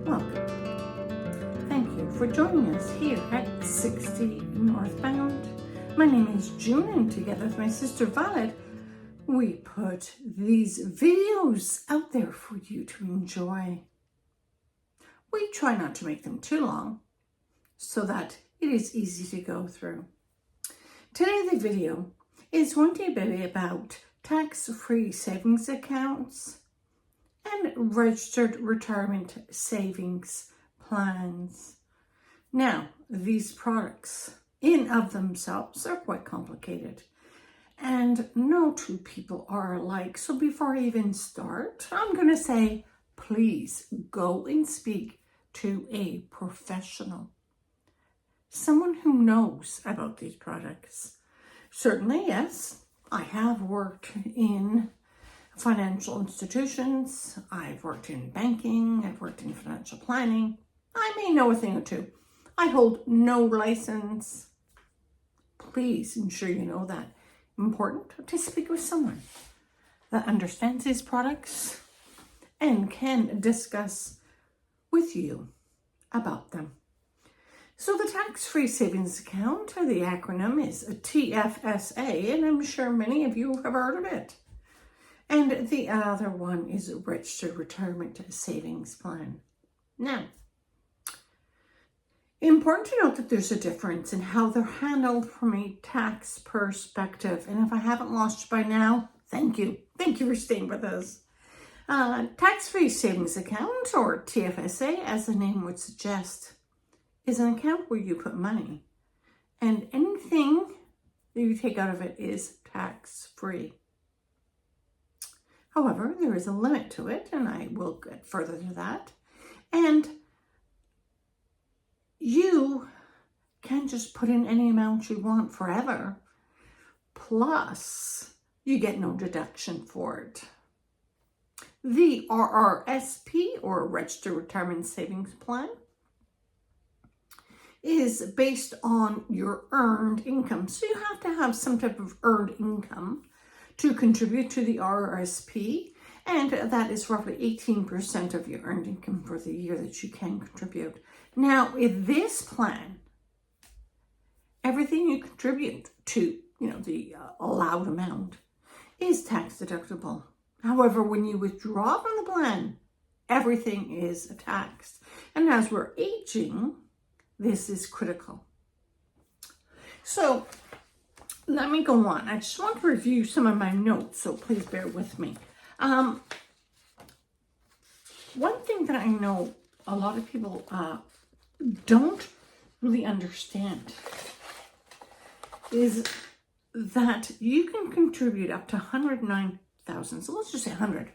Welcome. Thank you for joining us here at 60 Northbound. My name is June, and together with my sister Violet, we put these videos out there for you to enjoy. We try not to make them too long so that it is easy to go through. Today the video is going to be about tax-free savings accounts and registered retirement savings plans. Now, these products in of themselves are quite complicated, and no two people are alike. So before I even start, I'm going to say, please go and speak to a professional, someone who knows about these products. Certainly, yes, I have worked in financial institutions, I've worked in banking, I've worked in financial planning. I may know a thing or two. I hold no license. Please ensure you know that. Important to speak with someone that understands these products and can discuss with you about them. So the tax-free savings account, or the acronym is a Tfsa, and I'm sure many of you have heard of it. And the other one is a registered retirement savings plan. Now, important to note that there's a difference in how they're handled from a tax perspective. And if I haven't lost you by now, thank you. Thank you for staying with us. Tax-free savings account, or TFSA, as the name would suggest, is an account where you put money, and anything that you take out of it is tax-free. However, there is a limit to it, and I will get further to that. And you can just put in any amount you want forever, plus you get no deduction for it. The RRSP, or Registered Retirement Savings Plan, is based on your earned income. So you have to have some type of earned income to contribute to the RRSP, and that is roughly 18% of your earned income for the year that you can contribute. Now, with this plan, everything you contribute to, the allowed amount is tax deductible. However, when you withdraw from the plan, everything is taxed. And as we're aging, this is critical. So let me go on. I just want to review some of my notes, so please bear with me. One thing that I know a lot of people don't really understand is that you can contribute up to $109,000. So let's just say 100.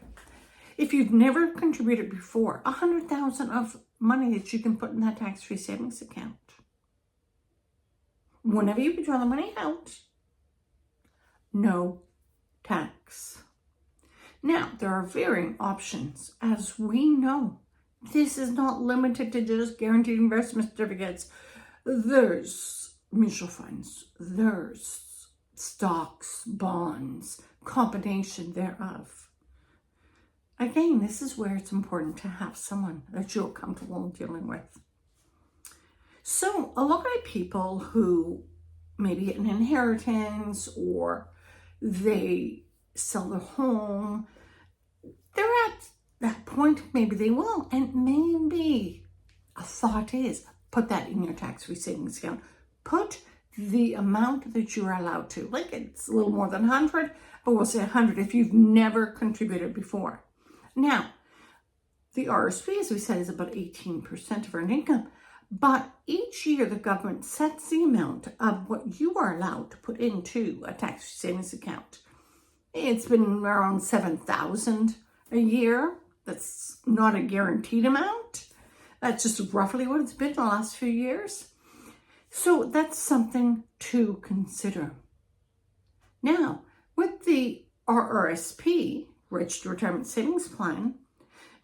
If you've never contributed before, 100,000 of money that you can put in that tax-free savings account. Whenever you withdraw the money out, no tax. Now, there are varying options. As we know, this is not limited to just guaranteed investment certificates. There's mutual funds, there's stocks, bonds, combination thereof. Again, this is where it's important to have someone that you're comfortable dealing with. So a lot of people who maybe get an inheritance or they sell their home, they're at that point, maybe they will, and maybe a thought is, put that in your tax-free savings account. Put the amount that you are allowed to. Like, it's a little more than 100, but we'll say 100 if you've never contributed before. Now, the RRSP, as we said, is about 18% of earned income. But each year, the government sets the amount of what you are allowed to put into a tax savings account. It's been around $7,000 a year. That's not a guaranteed amount. That's just roughly what it's been the last few years. So that's something to consider. Now, with the RRSP, Registered Retirement Savings Plan,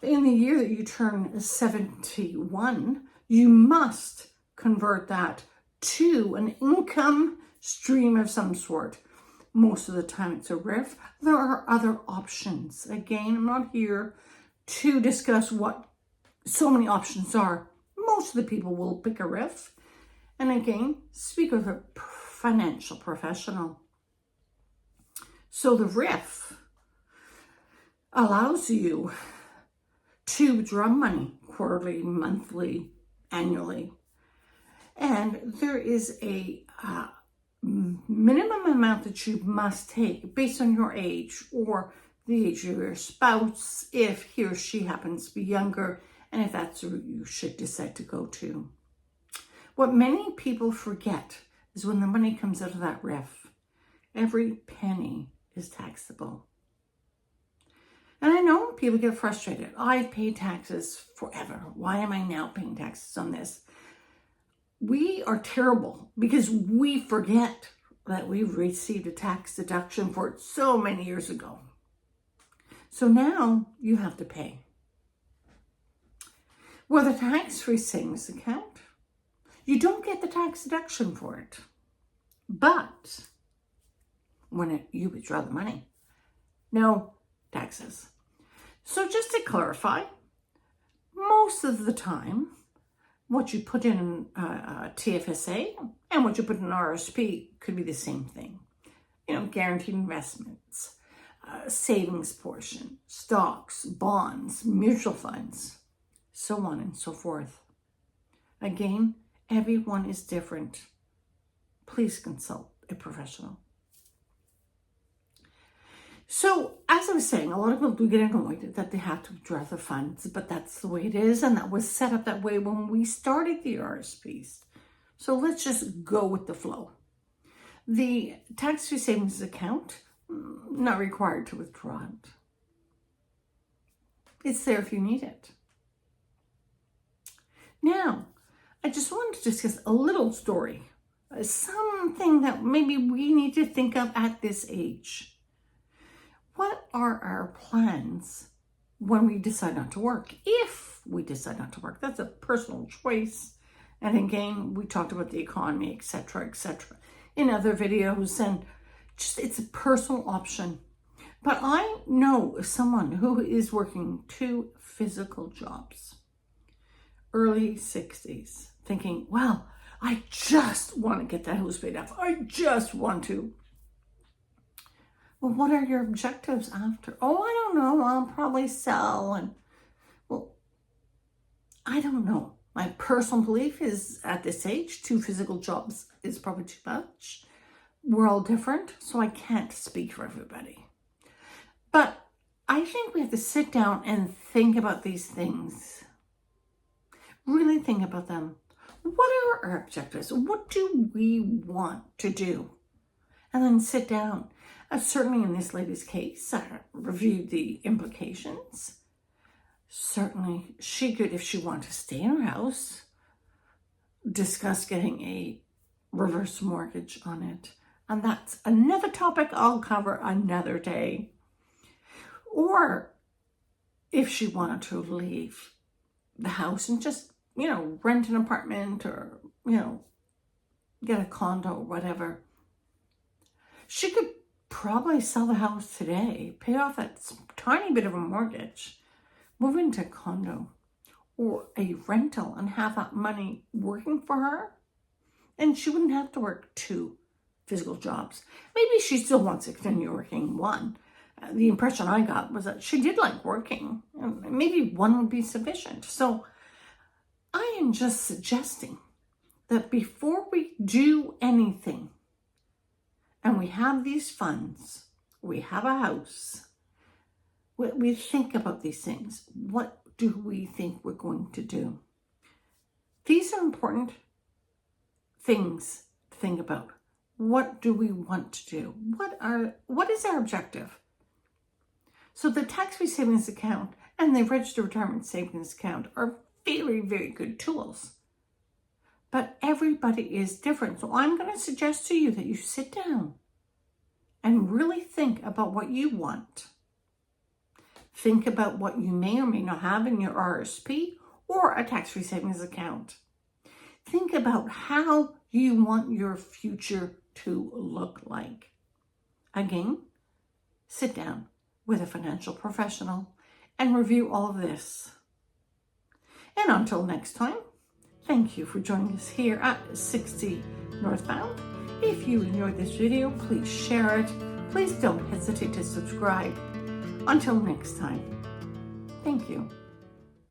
in the year that you turn 71, you must convert that to an income stream of some sort. Most of the time it's a RIF. There are other options. Again, I'm not here to discuss what so many options are, most of the people will pick a RRSP. And again, speak with a financial professional. So the RRSP allows you to withdraw money quarterly, monthly, annually. And there is a minimum amount that you must take based on your age or the age of your spouse, if he or she happens to be younger, and if that's the route you should decide to go to. What many people forget is when the money comes out of that RRSP, every penny is taxable. And I know people get frustrated. I've paid taxes forever. Why am I now paying taxes on this? We are terrible because we forget that we received a tax deduction for it so many years ago. So now you have to pay. With a tax-free savings account, you don't get the tax deduction for it. But when you withdraw the money, no taxes. So just to clarify, most of the time, what you put in Tfsa and what you put in RRSP could be the same thing. You know, guaranteed investments, savings portion, stocks, bonds, mutual funds, so on and so forth. Again, everyone is different. Please consult a professional. So, as I was saying, a lot of people do get annoyed that they have to withdraw the funds, but that's the way it is, and that was set up that way when we started the RRSPs. So let's just go with the flow. The tax-free savings account, not required to withdraw it. It's there if you need it. Now, I just wanted to discuss a little story, something that maybe we need to think of at this age. What are our plans when we decide not to work? If we decide not to work, that's a personal choice. And again, we talked about the economy, etc., in other videos, and just it's a personal option. But I know someone who is working 2 physical jobs, early 60s, thinking, well, I just want to get that house paid off. I just want to. Well, what are your objectives after? Oh, I don't know. I'll probably sell. And well, I don't know. My personal belief is at this age, 2 physical jobs is probably too much. We're all different, so I can't speak for everybody. But I think we have to sit down and think about these things. Really think about them. What are our objectives? What do we want to do? And then sit down. Certainly in this lady's case, I reviewed the implications. Certainly she could, if she wanted to stay in her house, discuss getting a reverse mortgage on it. And that's another topic I'll cover another day. Or if she wanted to leave the house and just, rent an apartment or, get a condo or whatever, she could probably sell the house today, pay off that tiny bit of a mortgage, move into a condo or a rental and have that money working for her. And she wouldn't have to work 2 physical jobs. Maybe she still wants to continue working 1. The impression I got was that she did like working. Maybe 1 would be sufficient. So I am just suggesting that before we do anything, and we have these funds, we have a house, we think about these things. What do we think we're going to do? These are important things to think about. What do we want to do? What is our objective? So the tax-free savings account and the registered retirement savings account are very, very good tools. But everybody is different. So I'm going to suggest to you that you sit down and really think about what you want. Think about what you may or may not have in your RRSP or a tax-free savings account. Think about how you want your future to look like. Again, sit down with a financial professional and review all of this. And until next time, thank you for joining us here at 60 Northbound. If you enjoyed this video, please share it. Please don't hesitate to subscribe. Until next time, thank you.